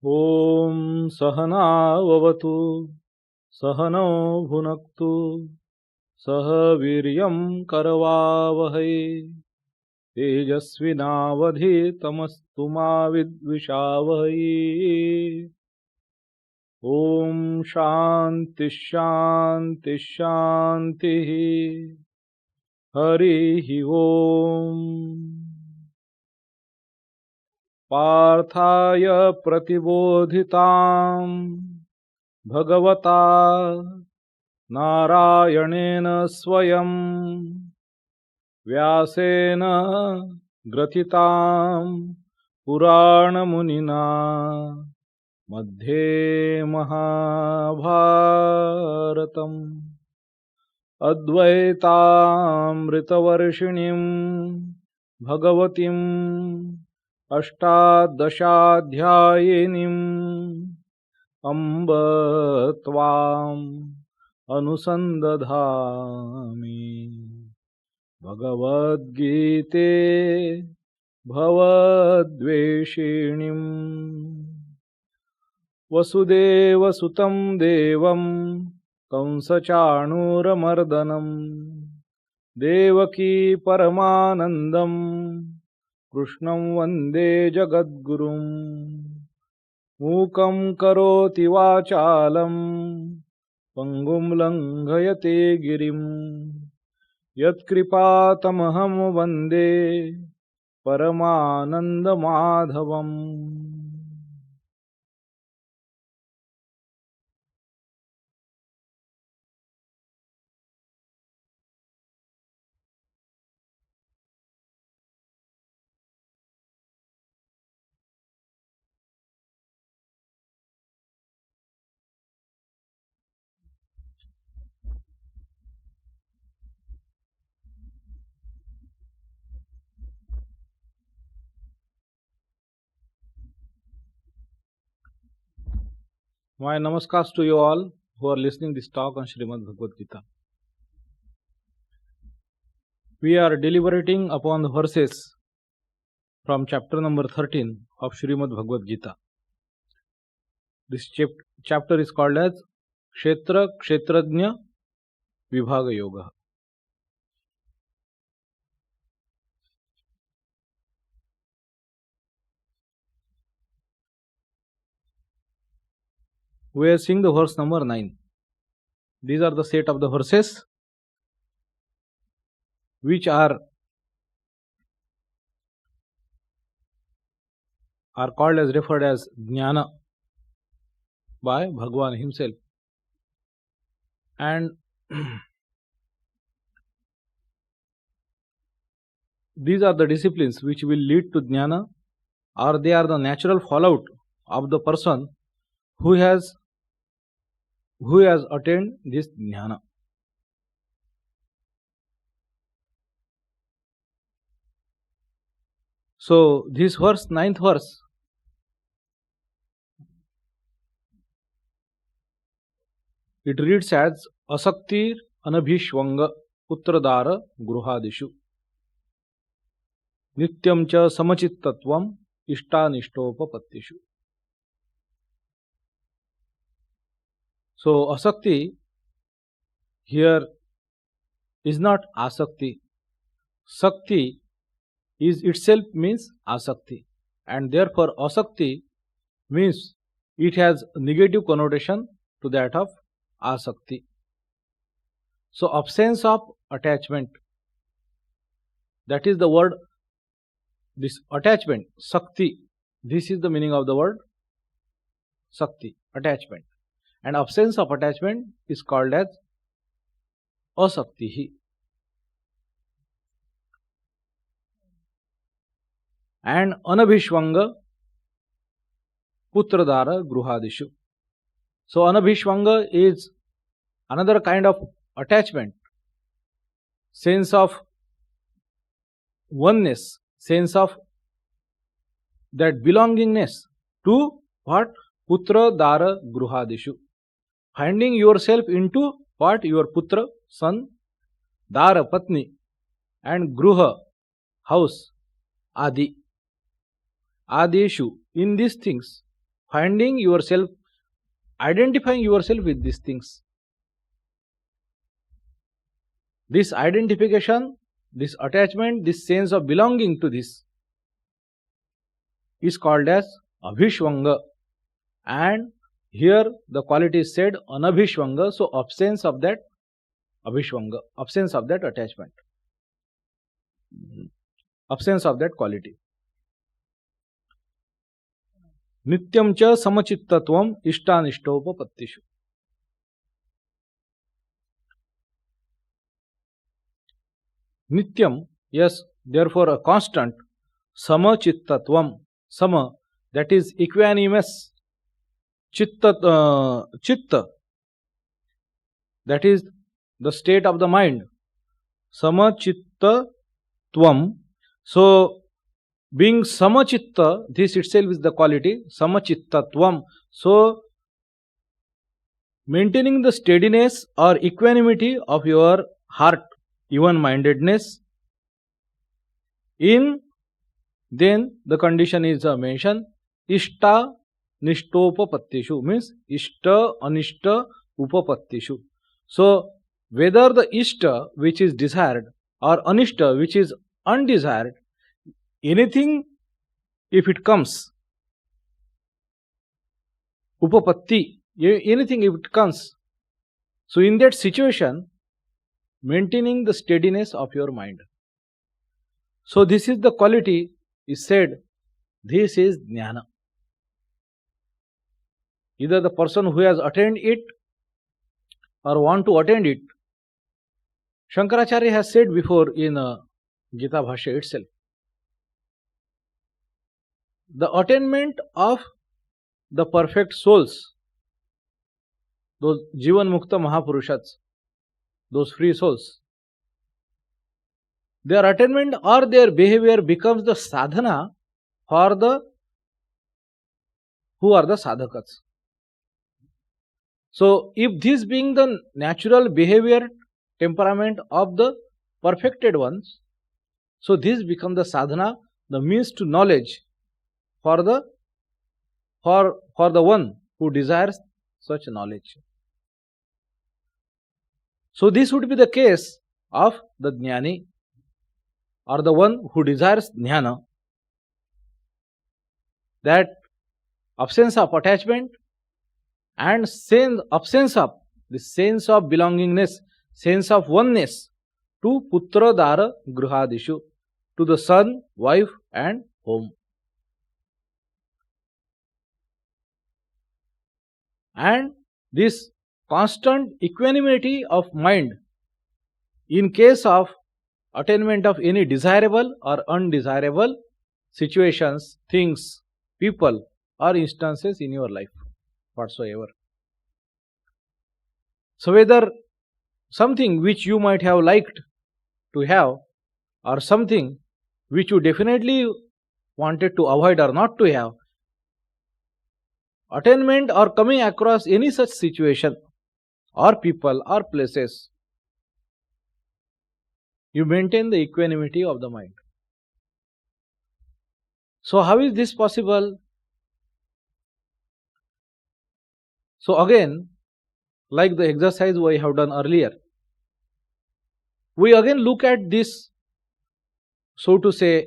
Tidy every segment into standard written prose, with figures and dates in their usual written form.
ॐ सहनाववतु सहनौ भुनक्तु सह वीर्यं करवावहै तेजस्विनावधीतमस्तु मा विद्विषावहै। ॐ शान्ति शान्ति शान्तिः। हरिः ॐ। पार्थाय प्रतिबोधितां भगवता नारायणेन स्वयं व्यासेन ग्रथितां पुराणमुनिना मध्ये महाभारतम् अद्वैतामृतवर्षिणीं भगवतीं अष्टादशाध्यायिनीम् अम्ब त्वाम् अनुसन्दधामि। भगवद्गीते भवद्वेषिणीम् वसुदेवसुतं देवं कंसचाणूरमर्दनम् देवकी परमानन्दम् कृष्णं वन्दे जगद्गुरुम्। मूकं करोति वाचालं पङ्गुं लङ्घयते गिरिं यत्कृपातमहं वन्दे परमानन्दमाधवम्। My namaskars to you all who are listening this talk on Srimad Bhagavad Gita. We are deliberating upon the verses from chapter number 13 of Srimad Bhagavad Gita. This chapter is called as Kshetra Kshetrajna Vibhaga Yoga. We are seeing the verse number 9. These are the set of the verses which are called as, referred as Jnana by Bhagavan himself. And these are the disciplines which will lead to Jnana, or they are the natural fallout of the person who has attained this Jnana. So this verse, 9th verse, it reads as Asaktir Anabhishwanga Putradara Gruhadishu Nityam cha Samachittatvam Ishtanishtopapatishu. So asakti here is not asakti. Sakti is itself means asakti, and therefore asakti means it has negative connotation to that of asakti. So absence of attachment, that is the word, this attachment, sakti, this is the meaning of the word sakti, attachment. And absence of attachment is called as asaktihi. And anabhishvanga putradara gruhadishu. So anabhishvanga is another kind of attachment, sense of oneness, sense of that belongingness to what? Putra dara gruhadishu. Finding yourself into what? Your putra, son, dara, patni, and gruha, house, adi. Adeshu, in these things, finding yourself, identifying yourself with these things. This identification, this attachment, this sense of belonging to this is called as abhishvanga. And here the quality is said anabhishvanga, so absence of that abhishvanga, absence of that attachment, absence of that quality. Nityam cha samachittatvam ishtanishtopapatishu. Nityam, yes, therefore a constant. Samachittatvam, sama, that is equanimous. Chitta, that is the state of the mind. Samachittatvam. So, being samachitta, this itself is the quality, samachittatvam. So, maintaining the steadiness or equanimity of your heart, even-mindedness, in, then the condition is mentioned, ishta nishtopapattishu, means ishta anishta upapattishu. So, whether the ishta which is desired or anishta which is undesired, anything if it comes, upapatti, anything if it comes, so in that situation, maintaining the steadiness of your mind. So this is the quality is said, this is jnana. Either the person who has attained it or want to attain it. Shankaracharya has said before in Gita Bhashya itself, the attainment of the perfect souls, those Jivan Mukta Mahapurushas, those free souls, their attainment or their behavior becomes the sadhana for the who are the sadhakas. So, if this being the natural behavior temperament of the perfected ones, so this becomes the sadhana, the means to knowledge for the one who desires such knowledge. So this would be the case of the jnani or the one who desires jnana, that absence of attachment and absence of the sense of belongingness, sense of oneness to putra dara gruhadishu, to the son, wife and home. And this constant equanimity of mind in case of attainment of any desirable or undesirable situations, things, people or instances in your life whatsoever. So whether something which you might have liked to have or something which you definitely wanted to avoid or not to have, attainment or coming across any such situation or people or places, you maintain the equanimity of the mind. So how is this possible? So again, like the exercise we have done earlier, we again look at this, so to say,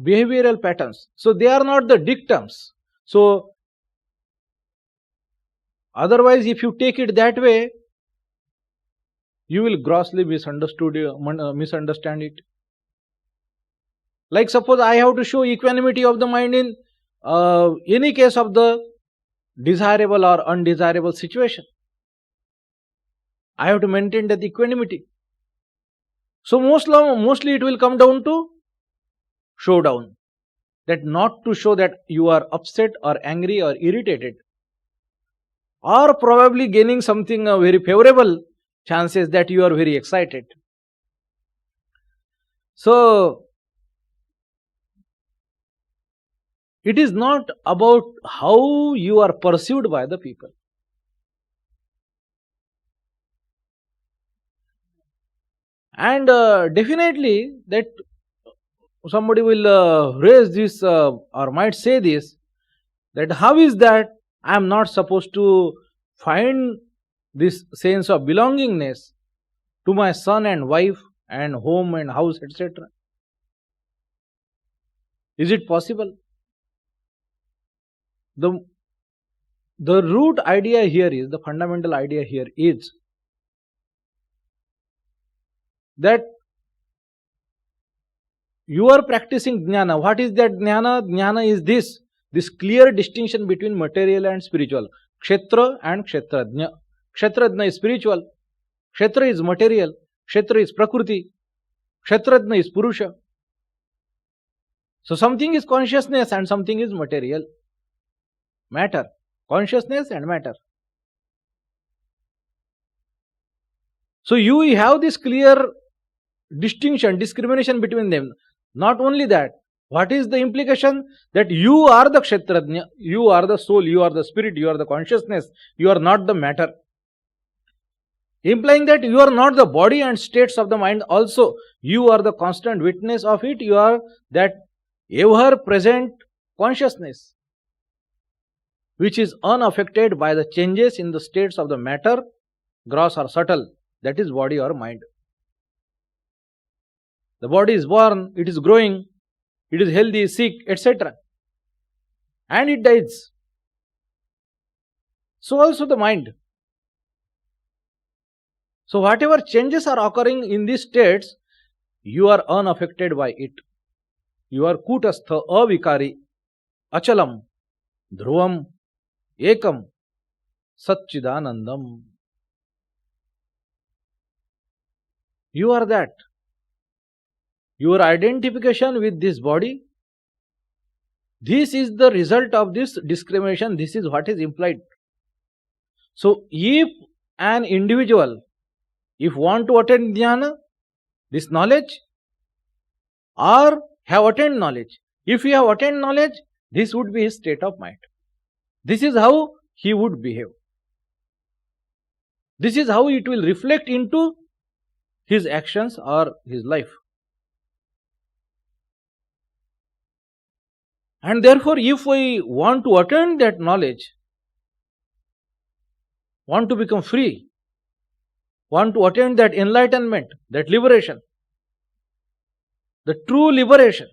behavioral patterns. So they are not the dictums. So otherwise, if you take it that way, you will grossly misunderstand it. Like suppose I have to show equanimity of the mind in any case of the desirable or undesirable situation. I have to maintain that equanimity. So mostly it will come down to showdown. That not to show that you are upset or angry or irritated, or probably gaining something very favorable chances that you are very excited. So it is not about how you are perceived by the people. And definitely that somebody will raise this or might say this, that how is that I am not supposed to find this sense of belongingness to my son and wife and home and house, etc. Is it possible? The root idea here is, the fundamental idea here is that you are practicing jnana. What is that jnana? Jnana is this clear distinction between material and spiritual. Kshetra and kshetrajna. Kshetrajna is spiritual. Kshetra is material. Kshetra is prakriti. Kshetrajna is purusha. So something is consciousness and something is material. Matter. Consciousness and matter. So you have this clear distinction, discrimination between them. Not only that, what is the implication? That you are the kshetrajna, you are the soul, you are the spirit, you are the consciousness, you are not the matter. Implying that you are not the body and states of the mind also. You are the constant witness of it, you are that ever present consciousness, which is unaffected by the changes in the states of the matter, gross or subtle, that is body or mind. The body is born, it is growing, it is healthy, sick, etc. And it dies. So also the mind. So whatever changes are occurring in these states, you are unaffected by it. You are kutastha, avikari, achalam, dhruvam, ekam, satchidanandam. You are that. Your identification with this body, this is the result of this discrimination. This is what is implied. So if an individual, if want to attain jnana, this knowledge, or have attained knowledge, if he have attained knowledge, this would be his state of mind. This is how he would behave. This is how it will reflect into his actions or his life. And therefore, if we want to attain that knowledge, want to become free, want to attain that enlightenment, that liberation, the true liberation,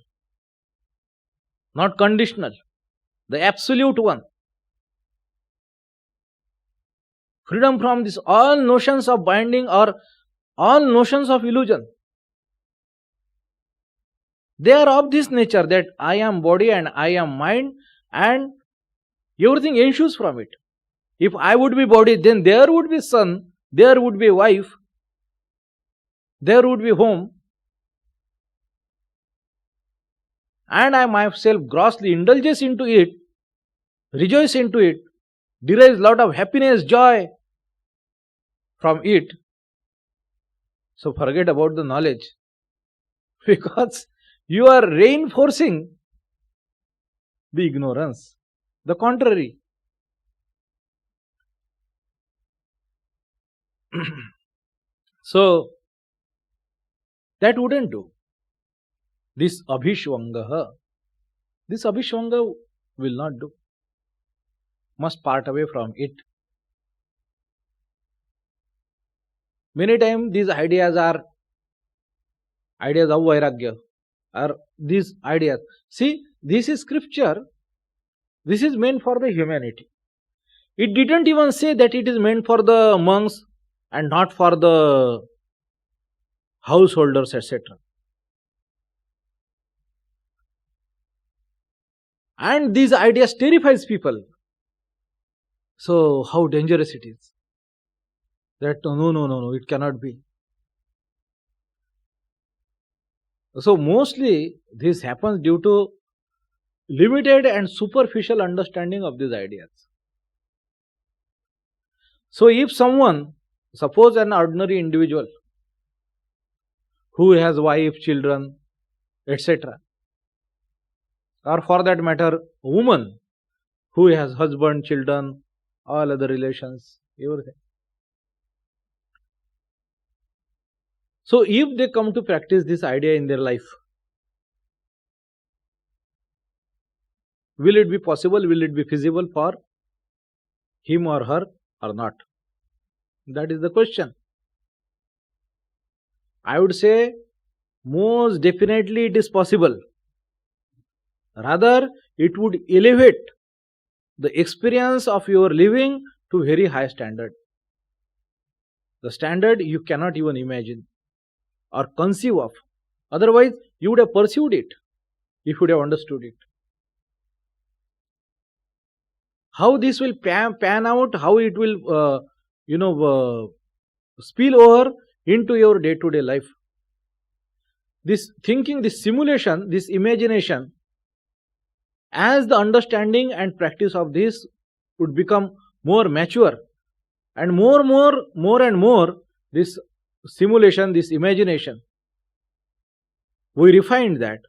not conditional, the absolute one, freedom from this all notions of binding or all notions of illusion. They are of this nature, that I am body and I am mind, and everything ensues from it. If I would be body, then there would be son, there would be wife, there would be home, and I myself grossly indulges into it, rejoice into it, derives lot of happiness, joy from it. So forget about the knowledge, because you are reinforcing the ignorance, the contrary. So that wouldn't do. This abhishvanga will not do. Must part away from it. Many times these ideas are ideas of vairagya, or these ideas. See, this is scripture. This is meant for the humanity. It didn't even say that it is meant for the monks and not for the householders, etc. And these ideas terrifies people. So how dangerous it is. That no, it cannot be. So mostly this happens due to limited and superficial understanding of these ideas. So if someone, suppose an ordinary individual who has wife, children, etc., or for that matter, a woman who has husband, children, all other relations, everything. So if they come to practice this idea in their life, will it be possible, will it be feasible for him or her or not? That is the question. I would say most definitely it is possible. Rather, it would elevate the experience of your living to very high standard. The standard you cannot even imagine or conceive of. Otherwise, you would have pursued it if you would have understood it. How this will pan out, how it will spill over into your day-to-day life. This thinking, this simulation, this imagination, as the understanding and practice of this would become more mature, and more and more this simulation, this imagination, we refine that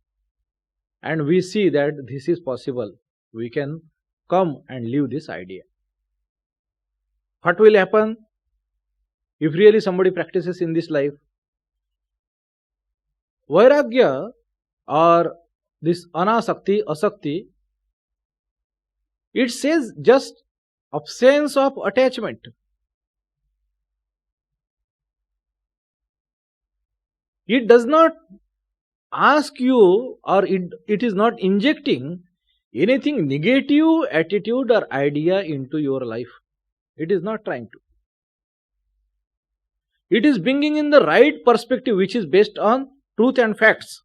and we see that this is possible. We can come and live this idea. What will happen if really somebody practices in this life? Vairagya or this anasakti, asakti, it says just absence of attachment. It does not ask you, or it is not injecting anything negative attitude or idea into your life. It is not trying to. It is bringing in the right perspective which is based on truth and facts.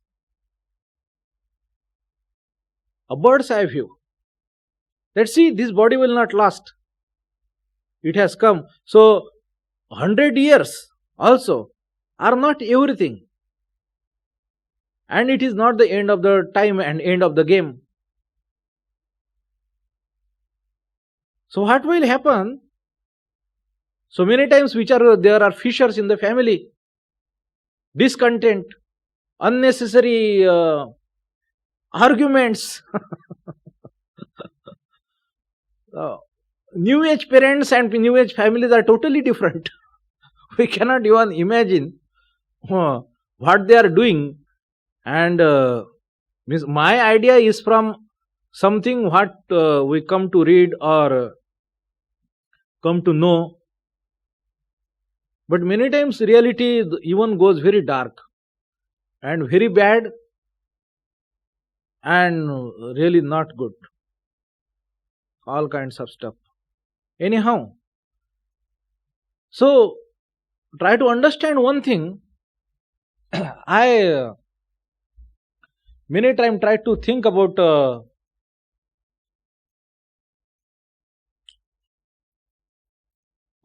A bird's eye view. Let's see, this body will not last. It has come. So, 100 years also are not everything. And it is not the end of the time and end of the game. So what will happen? So many times there are fissures in the family, discontent, unnecessary arguments. New age parents and new age families are totally different. We cannot even imagine what they are doing. And my idea is from something what we come to read or come to know. But many times reality even goes very dark and very bad and really not good. All kinds of stuff. Anyhow, so try to understand one thing. I many times try to think about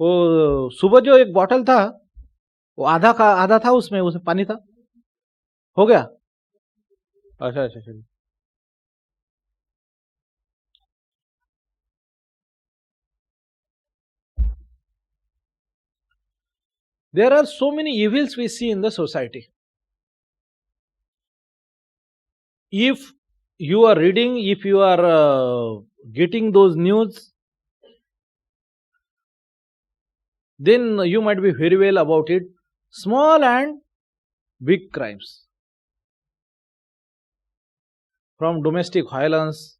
वो सुबह जो एक bottle था वो आधा था, उसमें पानी था, हो गया? अच्छा चलिए. There are so many evils we see in the society. If you are reading, if you are getting those news, then you might be very well about it. Small and big crimes. From domestic violence,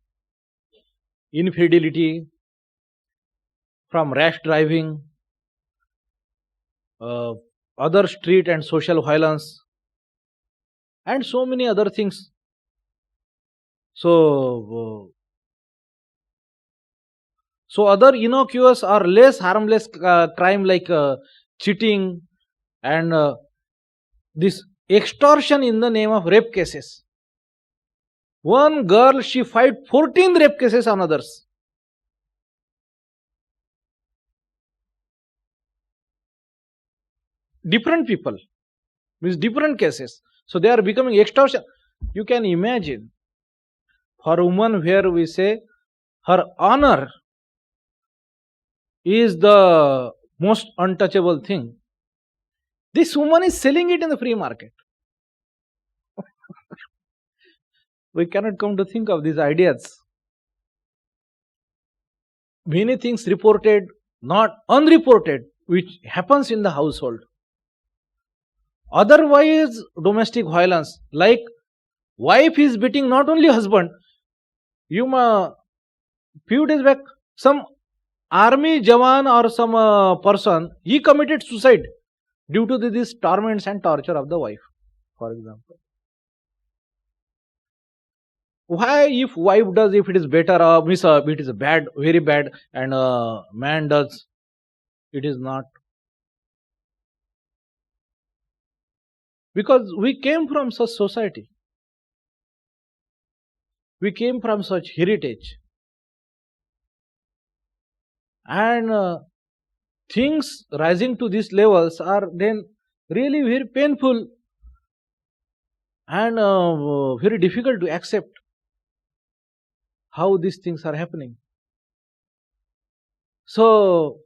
infidelity, from rash driving, other street and social violence, and so many other things. So other innocuous or less harmless crime like cheating and this extortion in the name of rape cases. One girl, she filed 14 rape cases on others. Different people, means different cases. So they are becoming extortion. You can imagine, for a woman where we say her honor is the most untouchable thing, this woman is selling it in the free market. We cannot come to think of these ideas. Many things reported, not unreported, which happens in the household. Otherwise, domestic violence, like wife is beating not only husband, Few days back, some army jawan or some person, he committed suicide due to these torments and torture of the wife, for example. Why, if wife does, if it is better, it is bad, very bad, and man does, it is not? Because we came from such society, we came from such heritage, and things rising to these levels are then really very painful and very difficult to accept how these things are happening. So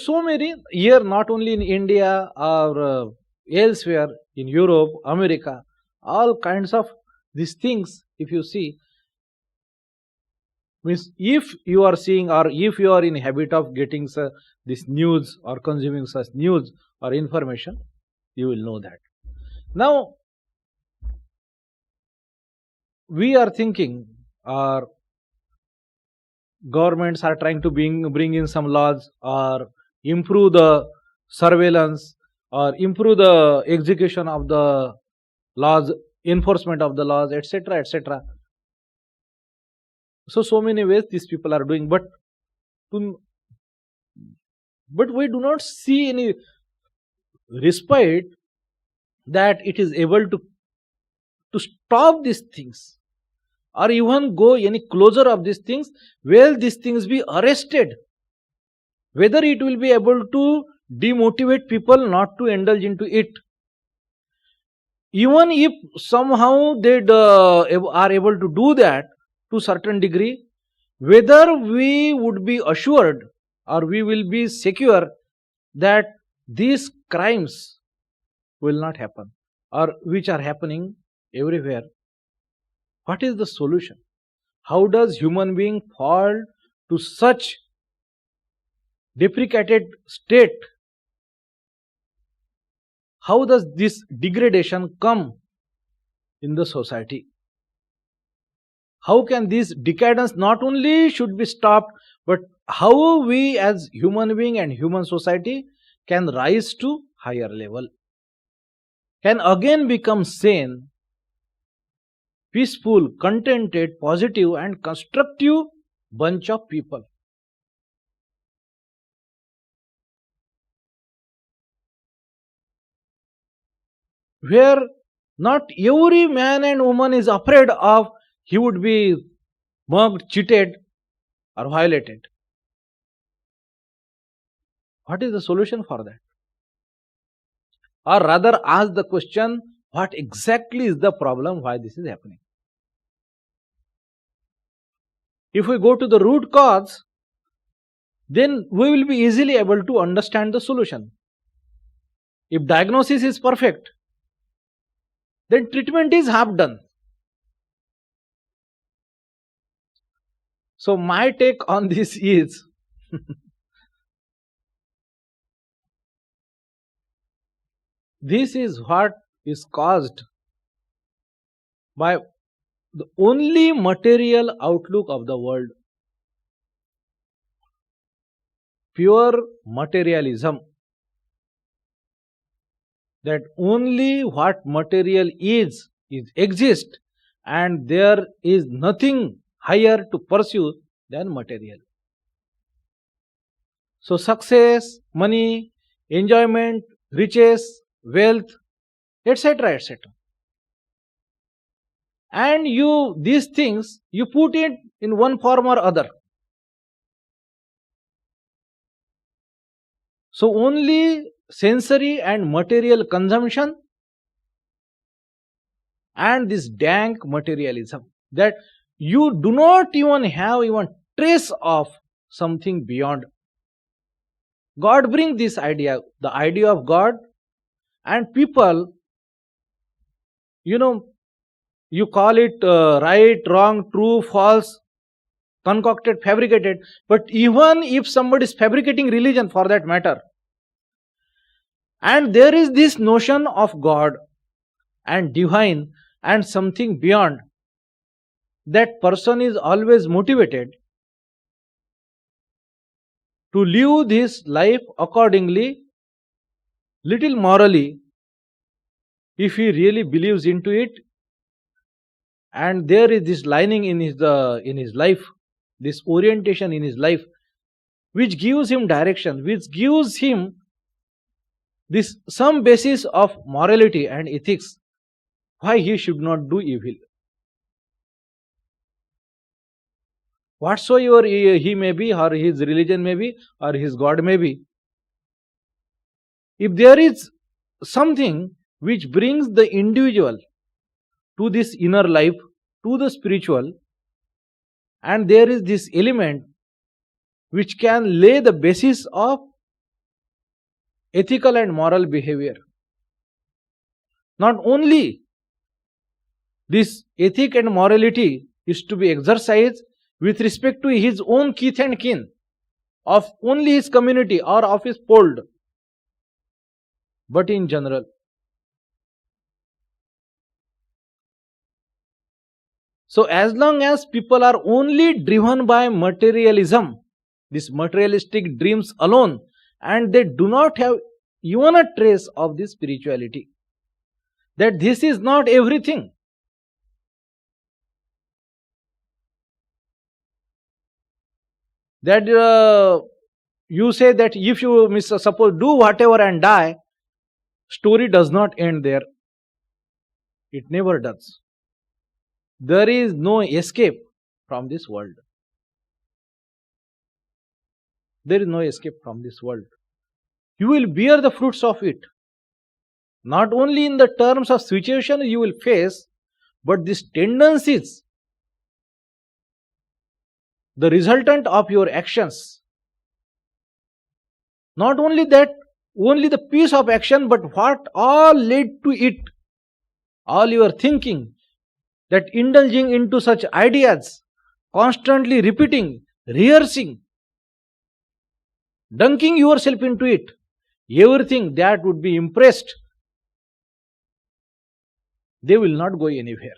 many here, not only in India or elsewhere, in Europe, America, all kinds of these things, if you see, means if you are seeing or if you are in habit of getting this news or consuming such news or information, you will know that. Now, we are thinking, or governments are trying to bring in some laws or improve the surveillance or improve the execution of the laws, enforcement of the laws, etc., etc. So many ways these people are doing, but we do not see any respite that it is able to stop these things or even go any closer of these things. Will these things be arrested? Whether it will be able to demotivate people not to indulge into it. Even if somehow they are able to do that to certain degree, whether we would be assured or we will be secure that these crimes will not happen or which are happening everywhere. What is the solution? How does human being fall to such deprecated state? How does this degradation come in the society? How can this decadence not only should be stopped, but how we as human being and human society can rise to higher level, can again become sane, peaceful, contented, positive and constructive bunch of people. Where not every man and woman is afraid of he would be mugged, cheated or violated. What is the solution for that? Or rather ask the question, what exactly is the problem, why this is happening? If we go to the root cause, then we will be easily able to understand the solution. If diagnosis is perfect, then treatment is half done. So my take on this is this is what is caused by the only material outlook of the world. Pure materialism. That only what material is exist, and there is nothing higher to pursue than material. So success, money, enjoyment, riches, wealth, etc., etc. And these things you put it in one form or other. So only sensory and material consumption and this dank materialism, that you do not even have even trace of something beyond. God brings this idea, the idea of God, and people, you call it right, wrong, true, false, concocted, fabricated, but even if somebody is fabricating religion for that matter, and there is this notion of God and divine and something beyond, that person is always motivated to live his life accordingly, little morally, if he really believes into it, and there is this lining in his life, this orientation in his life, which gives him direction, which gives him this some basis of morality and ethics, why he should not do evil. Whatsoever he may be, or his religion may be, or his God may be, if there is something which brings the individual to this inner life, to the spiritual, and there is this element which can lay the basis of ethical and moral behavior. Not only this ethic and morality is to be exercised with respect to his own kith and kin, of only his community or of his fold, but in general. So as long as people are only driven by materialism, this materialistic dreams alone, and they do not have even a trace of this spirituality, that this is not everything. That you say that if you suppose do whatever and die, story does not end there. It never does. There is no escape from this world. There is no escape from this world. You will bear the fruits of it. Not only in the terms of situation you will face, but these tendencies, the resultant of your actions. Not only that, only the piece of action, but what all led to it. All your thinking, that indulging into such ideas, constantly repeating, rehearsing, dunking yourself into it, everything that would be impressed, they will not go anywhere.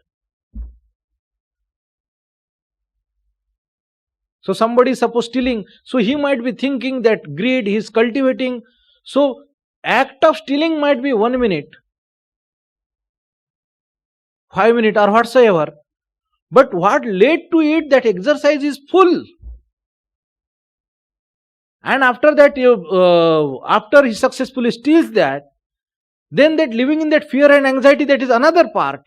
So somebody suppose stealing, so he might be thinking that greed he is cultivating. So act of stealing might be 1 minute, 5 minutes or whatsoever. But what led to it, that exercise is full. And after that, after he successfully steals that, then that living in that fear and anxiety, that is another part.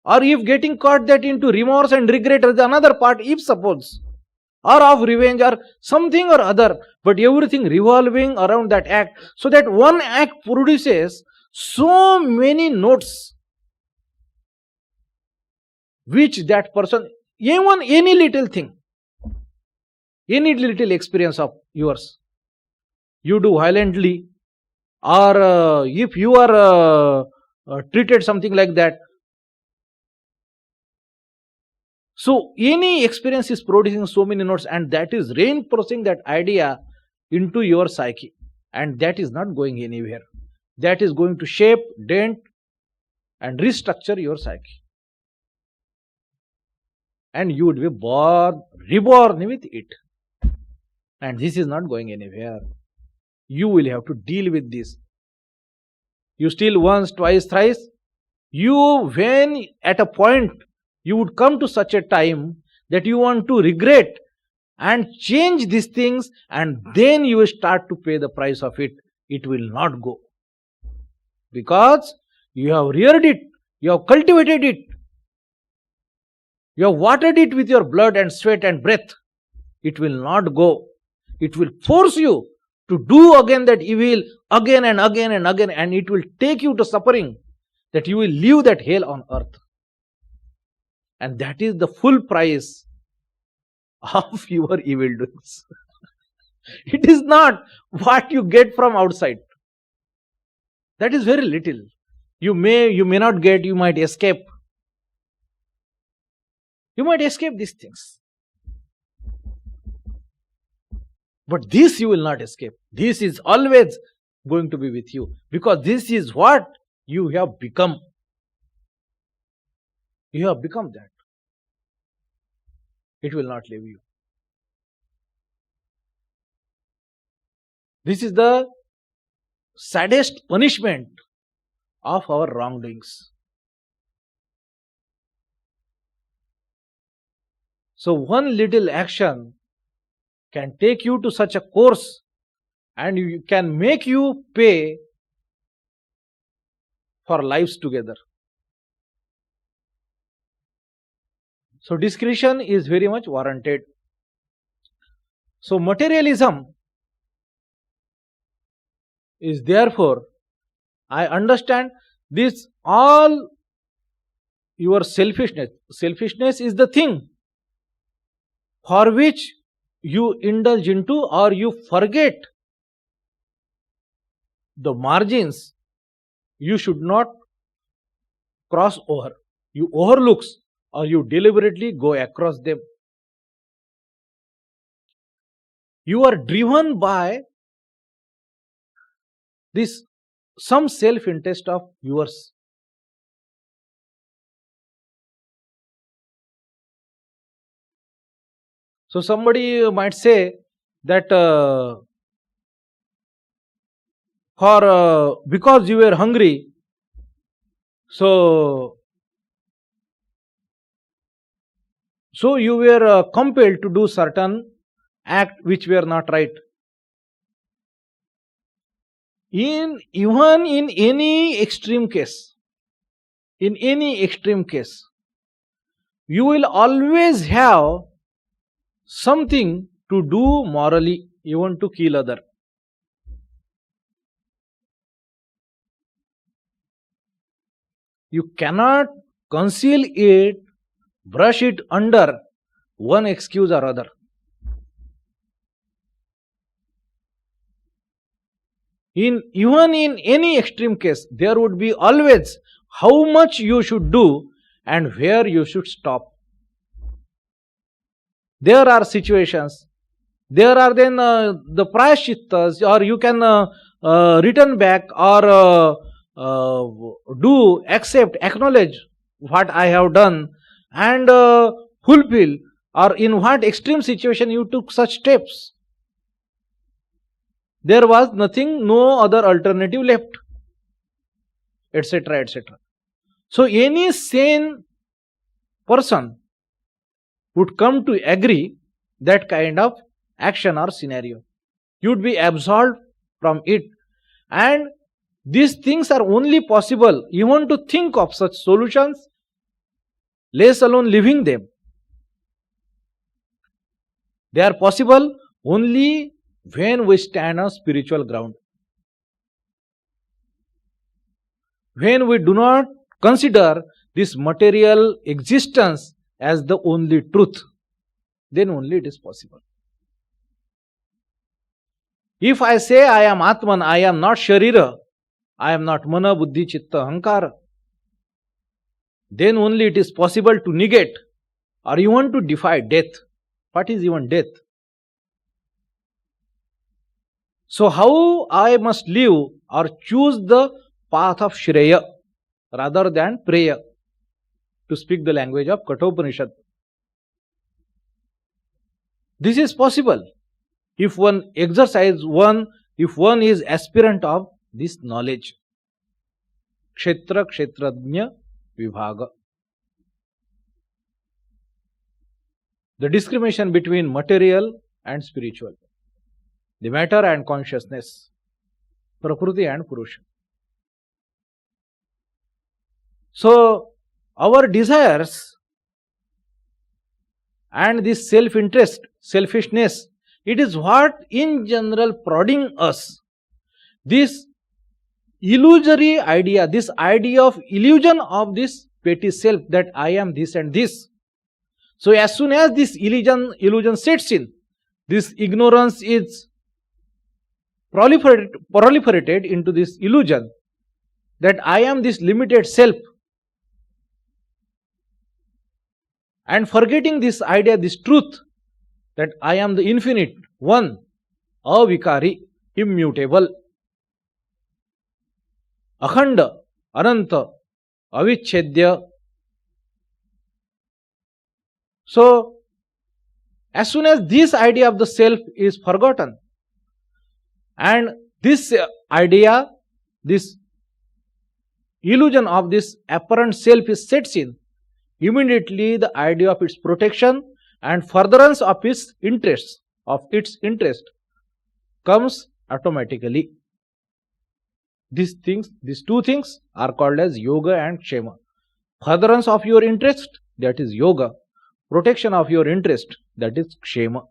Or if getting caught that into remorse and regret is another part, if suppose, or of revenge or something or other, but everything revolving around that act, so that one act produces so many notes which that person, even any little thing, any little experience of yours, you do violently, or if you are treated something like that. So any experience is producing so many notes, and that is reinforcing that idea into your psyche, and that is not going anywhere. That is going to shape, dent and restructure your psyche, and you would be reborn with it, and this is not going anywhere. You will have to deal with this. You steal once, twice, thrice. When at a point you would come to such a time that you want to regret and change these things, and then you will start to pay the price of it. It will not go. Because you have reared it, you have cultivated it, you have watered it with your blood and sweat and breath. It will not go. It will force you to do again that evil, again and again and again, and it will take you to suffering, that you will live that hell on earth. And that is the full price of your evil doings. It is not what you get from outside. That is very little. You may not get, you might escape. You might escape these things. But this you will not escape. This is always going to be with you, because this is what you have become. You have become that. It will not leave you. This is the saddest punishment of our wrongdoings. So one little action can take you to such a course and you can make you pay for lives together. So discretion is very much warranted. So materialism is therefore, I understand this all your selfishness. Selfishness is the thing for which you indulge into or you forget the margins you should not cross over. You overlook or you deliberately go across them. You are driven by this some self-interest of yours. So somebody might say that because you were hungry, so you were compelled to do certain act which were not right. Even in any extreme case, you will always have something to do morally, even to kill other. You cannot conceal it, brush it under one excuse or other. Even in any extreme case, there would be always how much you should do and where you should stop. There are situations, there are then the prayashittas, or you can return back or accept, acknowledge what I have done and fulfill, or in what extreme situation you took such steps. There was nothing, no other alternative left, etc., etc. So any sane person would come to agree that kind of action or scenario. You would be absolved from it. And these things are only possible, even to think of such solutions, let alone living them. They are possible only when we stand on spiritual ground. When we do not consider this material existence as the only truth, then only it is possible. If I say I am Atman, I am not Sharira, I am not Mana, Buddhi, Chitta, Ahankara, then only it is possible to negate or even to defy death. What is even death? So how I must live or choose the path of Shreya rather than Preya, to speak the language of Kathopanishad. This is possible if one if one is aspirant of this knowledge. Kshetra Kshetrajna Vibhaga. The discrimination between material and spiritual, the matter and consciousness, Prakriti and Purusha. So our desires and this self-interest, selfishness, it is what in general prodding us. This illusory idea, this idea of illusion of this petty self, that I am this and this. So as soon as this illusion sets in, this ignorance is proliferated into this illusion that I am this limited self. And forgetting this idea, this truth, that I am the infinite one, avikari, immutable, akhanda, ananta, avichedya, So, as soon as this idea of the self is forgotten, and this idea, this illusion of this apparent self is sets in, immediately the idea of its protection and furtherance of its interest comes automatically. These two things are called as yoga and kshema. Furtherance of your interest, that is yoga. Protection of your interest, that is kshema.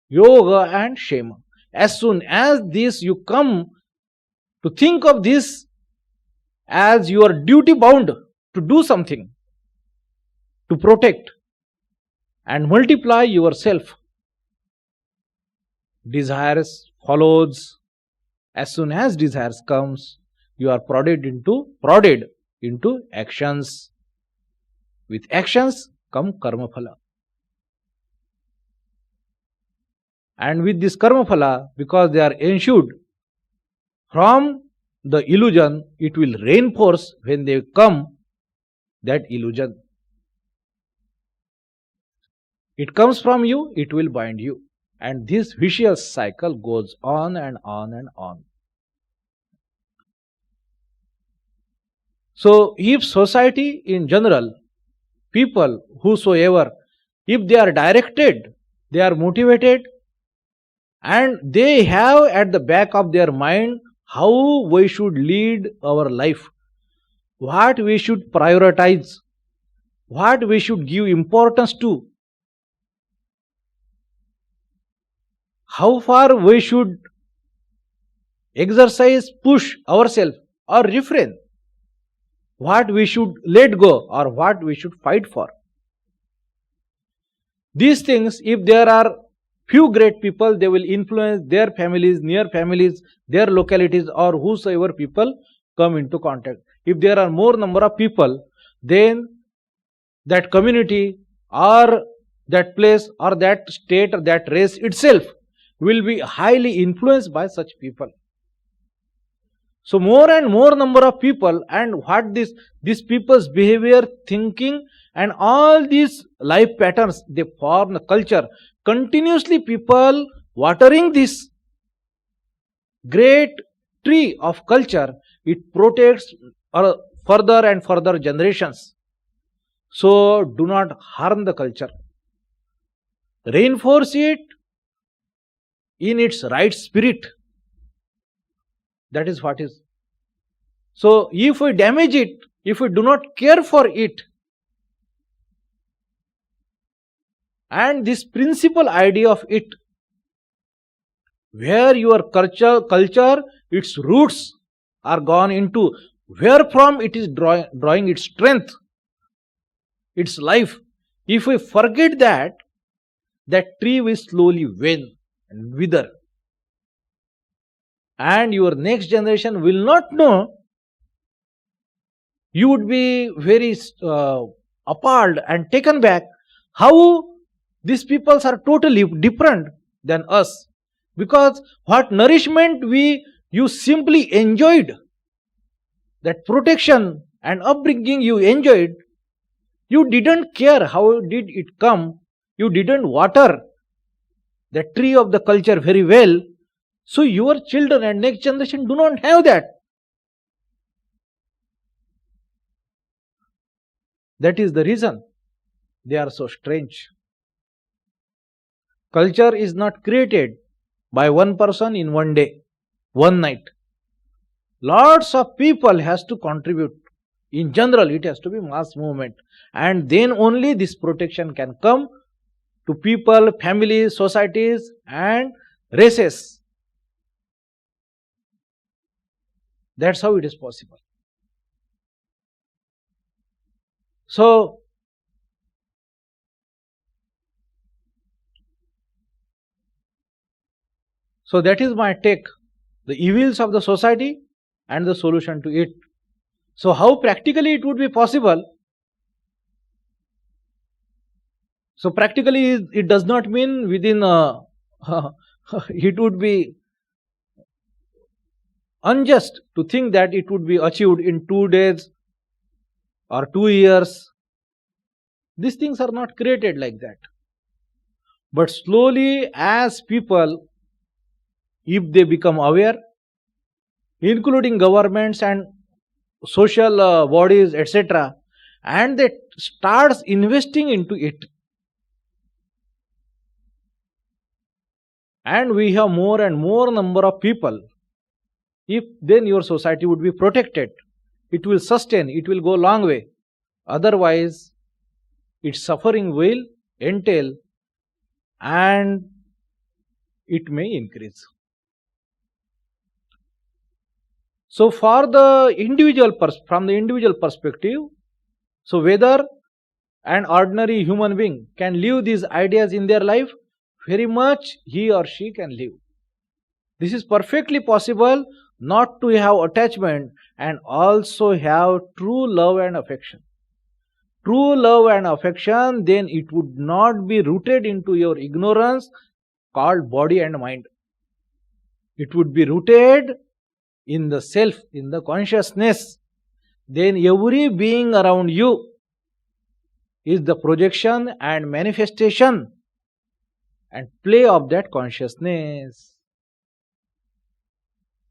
Yoga and kshema. As soon as this you come to think of this as you are duty bound to do something, to protect and multiply yourself, desires follows. As soon as desires comes, you are prodded into actions. With actions come karma phala. And with this karma phala, because they are ensued from the illusion, it will reinforce when they come that illusion. It comes from you, it will bind you. And this vicious cycle goes on and on and on. So, if society in general, people whosoever, if they are directed, they are motivated, and they have at the back of their mind how we should lead our life, what we should prioritize, what we should give importance to, how far we should exercise, push ourselves or refrain, what we should let go or what we should fight for. These things, if there are few great people, they will influence their families, near families, their localities, or whosoever people come into contact. If there are more number of people, then that community or that place or that state or that race itself will be highly influenced by such people. So more and more number of people, and what these people's behavior, thinking, and all these life patterns, they form a culture. Continuously people watering this great tree of culture, it protects further and further generations. So do not harm the culture. Reinforce it in its right spirit. That is what is. So if we damage it, if we do not care for it, and this principal idea of it, where your culture, its roots are gone into, where from it is drawing its strength, its life. If we forget that, that tree will slowly wane and wither. And your next generation will not know. You would be very appalled and taken back how these peoples are totally different than us. Because what nourishment you simply enjoyed, that protection and upbringing you enjoyed, you didn't care how did it come. You didn't water the tree of the culture very well. So your children and next generation do not have that. That is the reason they are so strange. Culture is not created by one person in one day, one night. Lots of people has to contribute. In general, it has to be mass movement. And then only this protection can come to people, families, societies, and races. That's how it is possible. So that is my take, the evils of the society and the solution to it. So how practically it would be possible? So practically it does not mean within it would be unjust to think that it would be achieved in 2 days or 2 years. These things are not created like that. But slowly, as people, if they become aware, including governments and social bodies, etc., and they starts investing into it, and we have more and more number of people, if then your society would be protected, it will sustain, it will go a long way. Otherwise, its suffering will entail and it may increase. So for the individual, from the individual perspective, so whether an ordinary human being can live these ideas in their life, very much he or she can live. This is perfectly possible, not to have attachment and also have true love and affection. True love and affection, then it would not be rooted into your ignorance called body and mind. It would be rooted in the self, in the consciousness. Then every being around you is the projection and manifestation and play of that consciousness.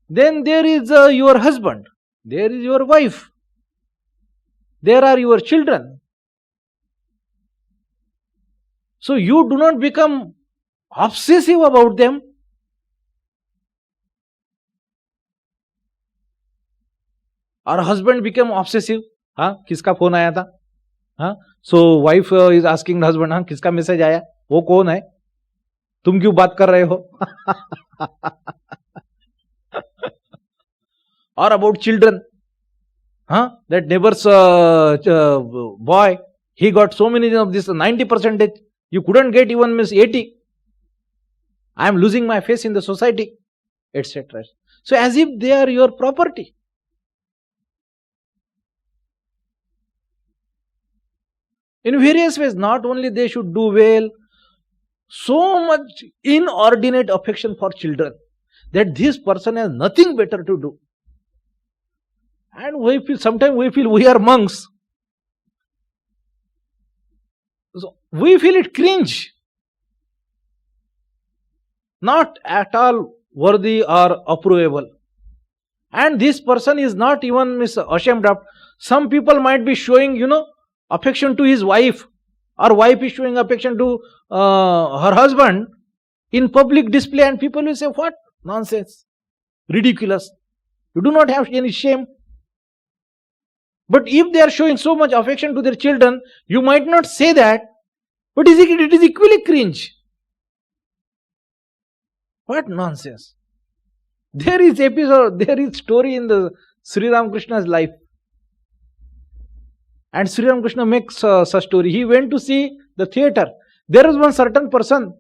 Then there is your husband, there is your wife, there are your children. So you do not become obsessive about them. Or husband became obsessive. हाँ, किसका phone आया था? हाँ, so wife is asking the husband, हाँ, किसका message आया? वो कौन है? तुम क्यों बात कर रहे हो? Or about children, huh? That neighbor's boy, he got so many of this 90%. You couldn't get even miss 80. I am losing my face in the society, etc. So as if they are your property. In various ways, not only they should do well, so much inordinate affection for children that this person has nothing better to do. And we feel, sometimes we feel we are monks. So we feel it cringe. Not at all worthy or approvable. And this person is not even ashamed of. Some people might be showing, affection to his wife, or wife is showing affection to her husband in public display, and people will say, what? Nonsense. Ridiculous. You do not have any shame. But if they are showing so much affection to their children, you might not say that, but it is equally cringe. What nonsense. There is story in the Sri Ramakrishna's life. And Sri Ramakrishna makes such story. He went to see the theatre. There was one certain person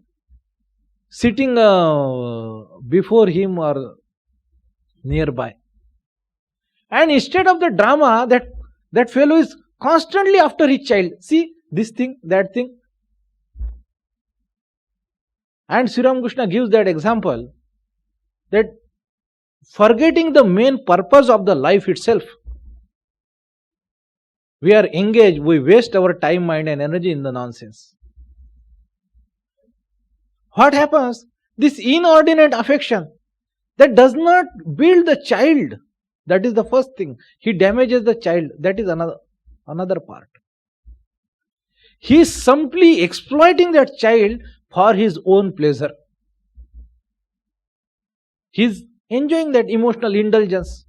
sitting before him or nearby. And instead of the drama, that fellow is constantly after his child. See, this thing, that thing. And Sri Ramakrishna gives that example, that forgetting the main purpose of the life itself, we are engaged, we waste our time, mind and energy in the nonsense. What happens? This inordinate affection that does not build the child. That is the first thing. He damages the child. That is another part. He is simply exploiting that child for his own pleasure. He is enjoying that emotional indulgence.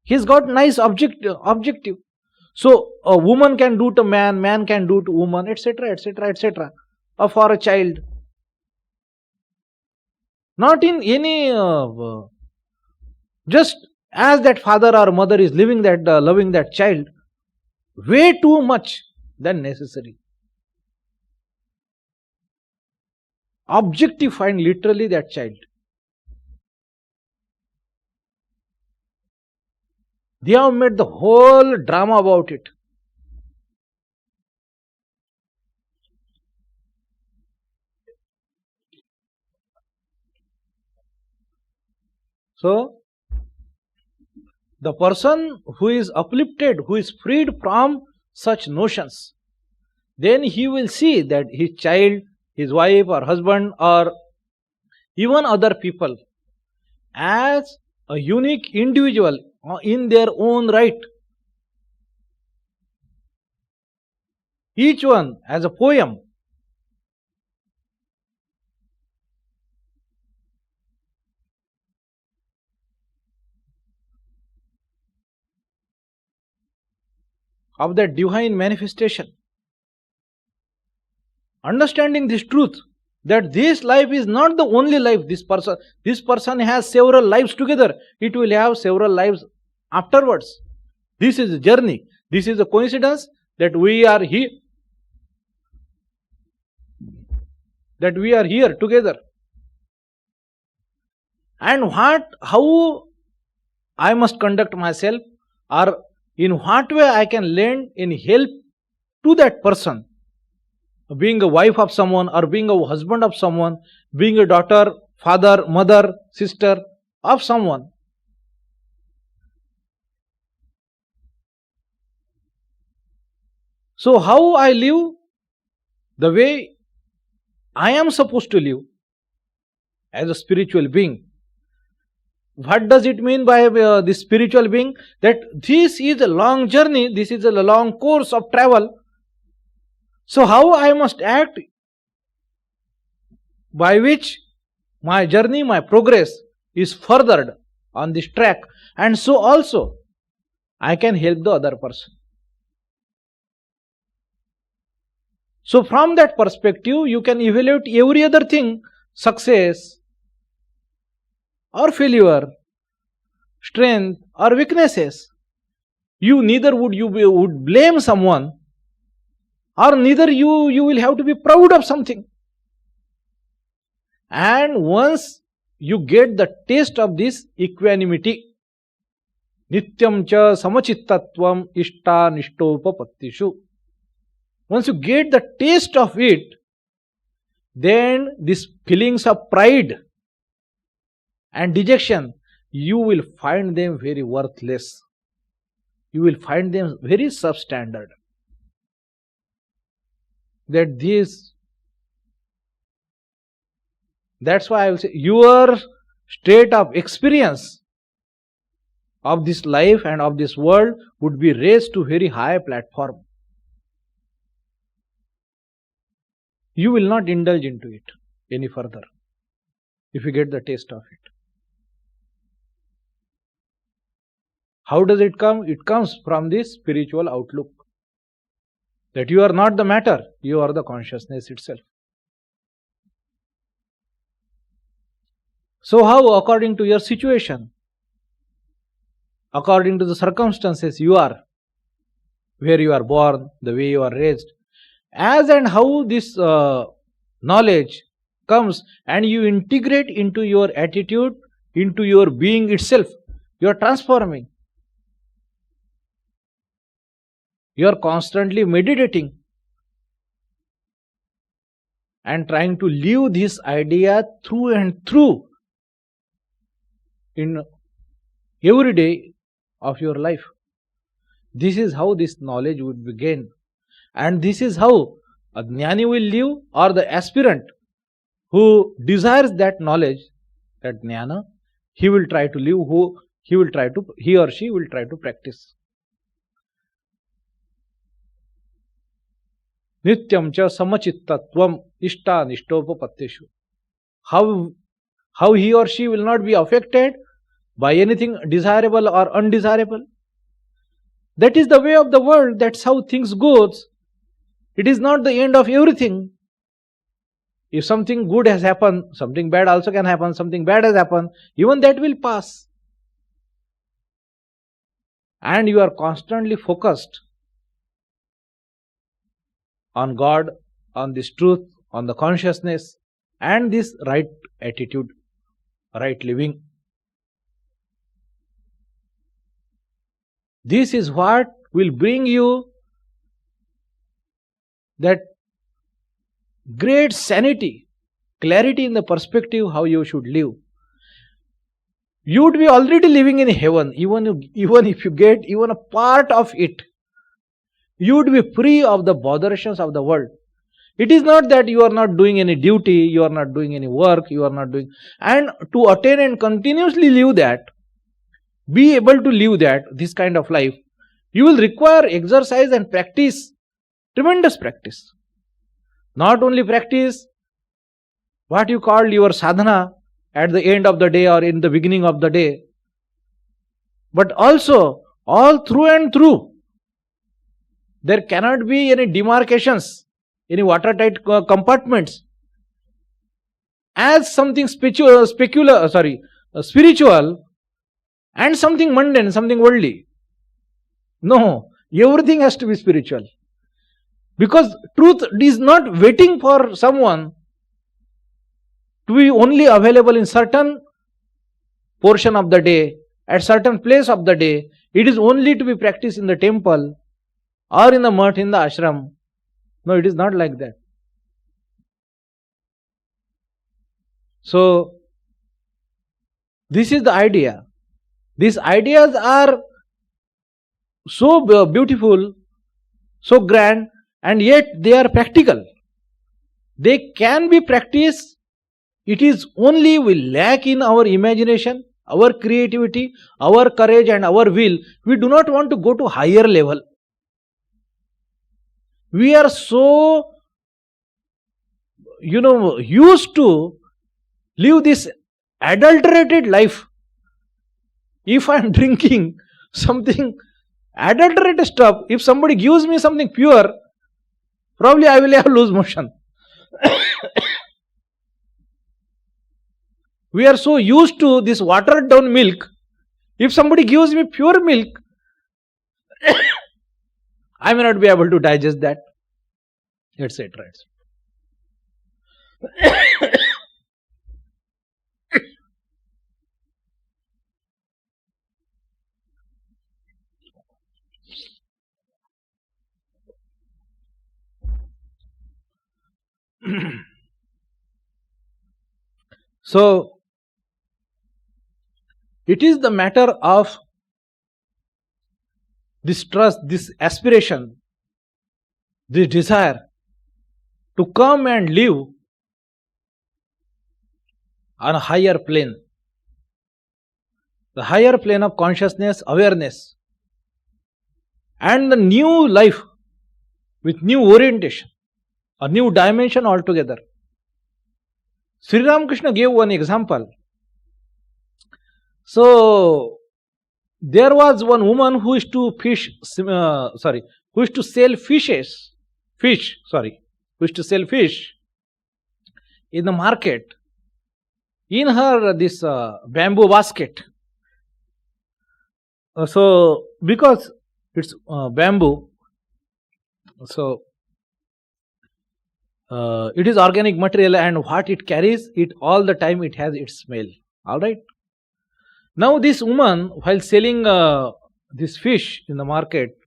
He's got nice objective. So a woman can do to man, man can do to woman, etc., etc., etc. Or for a child. Not in any just as that father or mother is living that loving that child way too much than necessary. Objectifying literally that child. They have made the whole drama about it. So, the person who is uplifted, who is freed from such notions, then he will see that his child, his wife or husband or even other people as a unique individual in their own right. Each one as a poem. Of that divine manifestation. Understanding this truth, that this life is not the only life. This person has several lives together. It will have several lives afterwards. This is a journey. This is a coincidence that we are here. That we are here together. And how I must conduct myself, or in what way I can lend in help to that person, being a wife of someone or being a husband of someone, being a daughter, father, mother, sister of someone. So how I live the way I am supposed to live as a spiritual being. What does it mean by this spiritual being? That this is a long journey, this is a long course of travel. So how I must act by which my journey, my progress is furthered on this track, and so also I can help the other person. So from that perspective, you can evaluate every other thing, success or failure, strength or weaknesses. You neither would blame someone, or neither you will have to be proud of something. And once you get the taste of this equanimity, nityam cha samachittatvam ishta nishtopapattishu, once you get the taste of it, then these feelings of pride and dejection, you will find them very worthless. You will find them very substandard. That's why I will say your state of experience of this life and of this world would be raised to very high platform. You will not indulge into it any further if you get the taste of it. How does it come? It comes from this spiritual outlook. That you are not the matter, you are the consciousness itself. So how, according to your situation, according to the circumstances you are, where you are born, the way you are raised, as and how this knowledge comes and you integrate into your attitude, into your being itself, you are transforming. You are constantly meditating and trying to live this idea through and through in every day of your life. This is how this knowledge would be gained. And this is how a jnani will live, or the aspirant who desires that knowledge, that jnana, he will try to live, he or she will try to practice. Nityam cha samachittatvam ishta nishtopapattishu. How he or she will not be affected by anything desirable or undesirable. That is the way of the world, that's how things goes. It is not the end of everything. If something good has happened, something bad also can happen, something bad has happened, even that will pass. And you are constantly focused on God, on this truth, on the consciousness, and this right attitude, right living. This is what will bring you that great sanity, clarity in the perspective how you should live. You would be already living in heaven, even if you get even a part of it. You would be free of the botherations of the world. It is not that you are not doing any duty, you are not doing any work, you are not doing. And to attain and continuously live that, be able to live that, this kind of life, you will require exercise and practice, tremendous practice. Not only practice what you call your sadhana at the end of the day or in the beginning of the day, but also all through and through. There cannot be any demarcations, any watertight compartments. As something spiritual and something mundane, something worldly. No, everything has to be spiritual. Because truth is not waiting for someone to be only available in certain portion of the day, at certain place of the day. It is only to be practiced in the temple or in the mutt, in the ashram. No, it is not like that. So, this is the idea. These ideas are so beautiful, so grand, and yet they are practical. They can be practiced. It is only we lack in our imagination, our creativity, our courage and our will. We do not want to go to higher level. We are so, used to live this adulterated life. If I am drinking something adulterated stuff, if somebody gives me something pure, probably I will have loose motion. We are so used to this watered down milk. If somebody gives me pure milk, I may not be able to digest that, etc. So, it is the matter of this trust, this aspiration, this desire to come and live on a higher plane. The higher plane of consciousness, awareness, and the new life with new orientation, a new dimension altogether. Sri Ramakrishna gave one example. So, there was one woman who used to who used to sell fish in the market, in her this bamboo basket. So, because it's bamboo, so it is organic material, and what it carries, it all the time it has its smell. All right. Now this woman, while selling this fish in the market,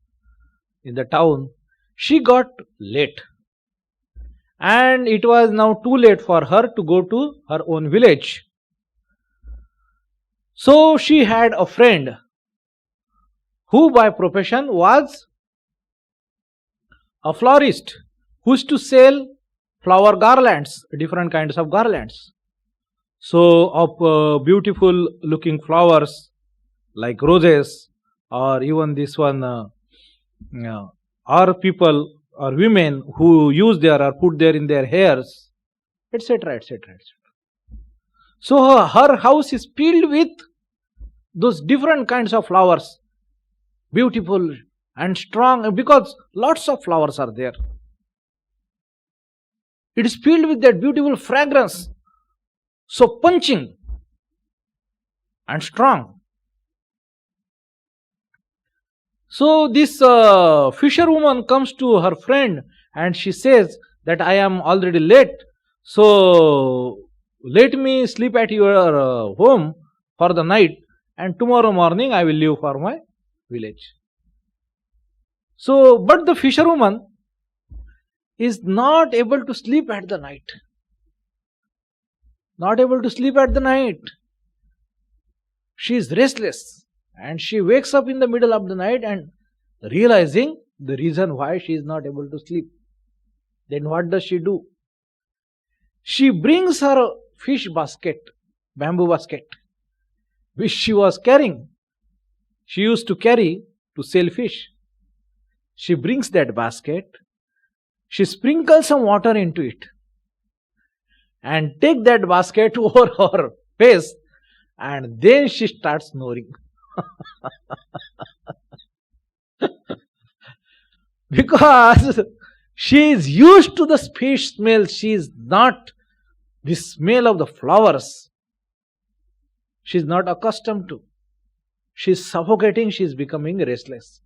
in the town, she got late. And it was now too late for her to go to her own village. So she had a friend who by profession was a florist, who used to sell flower garlands, different kinds of garlands. So, of beautiful looking flowers like roses, or even this one, or people or women who use there or put there in their hairs, etc., etc., etc. So, her house is filled with those different kinds of flowers, beautiful and strong, because lots of flowers are there. It is filled with that beautiful fragrance, so punching and strong. So this fisherwoman comes to her friend and she says that I am already late, so let me sleep at your home for the night, and tomorrow morning I will leave for my village. So, but the fisherwoman is not able to sleep at the night. Not able to sleep at the night. She is restless and she wakes up in the middle of the night and realizing the reason why she is not able to sleep. Then what does she do? She brings her fish basket, bamboo basket, which she was carrying. She used to carry to sell fish. She brings that basket, she sprinkles some water into it, and take that basket over her face, and then she starts snoring. Because she is used to the fish smell, she is not the smell of the flowers. She is not accustomed to. She is suffocating, she is becoming restless.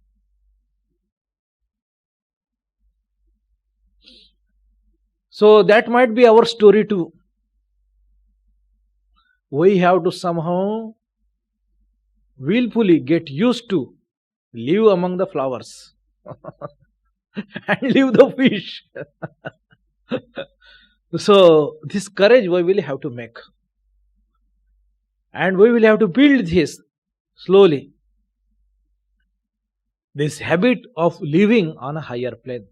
So that might be our story too. We have to somehow willfully get used to live among the flowers and leave the fish. So this courage we will have to make, and we will have to build this slowly, this habit of living on a higher plane.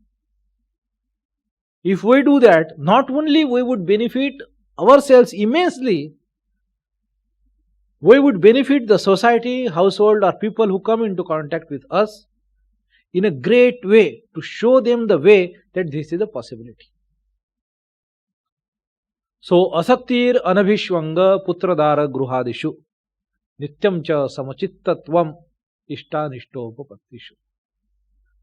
If we do that, not only we would benefit ourselves immensely, we would benefit the society, household, or people who come into contact with us in a great way, to show them the way that this is a possibility. So, asaktir anabhishwanga putradara gruhadishu nityam cha samachittattvam ishtanishtopapatishu.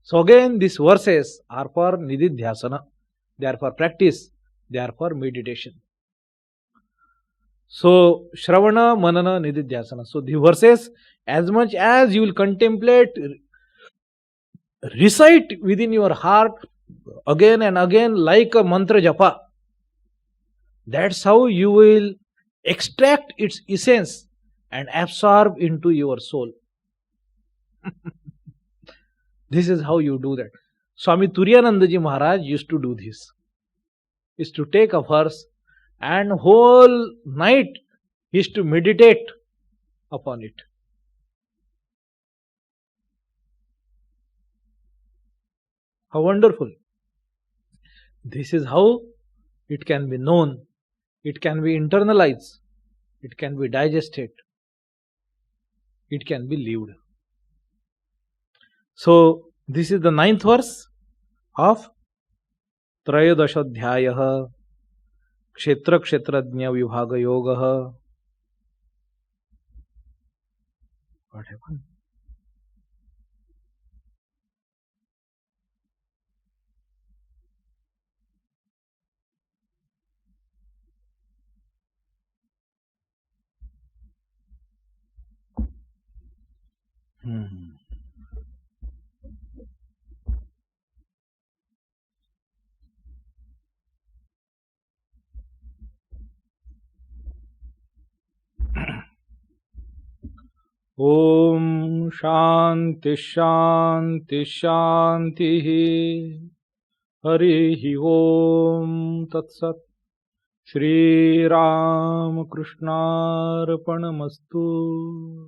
So again, these verses are for nididhyasana. They are for practice, they are for meditation. So, Shravana, Manana, Nididhyasana. So, the verses, as much as you will contemplate, recite within your heart again and again like a mantra japa, that's how you will extract its essence and absorb into your soul. This is how you do that. Swami Turiyanandaji Maharaj used to do this. Is to take a verse and whole night he used to meditate upon it. How wonderful. This is how it can be known, it can be internalized, it can be digested, it can be lived. So, this is the 9th verse of Trayodashadhyayah Kshetra Kshetrajna Vibhaga Yoga. What happened? Om Shanti Shanti Shanti Harihi Om Tat Sat Shri Ramakrishna Arpanamastu.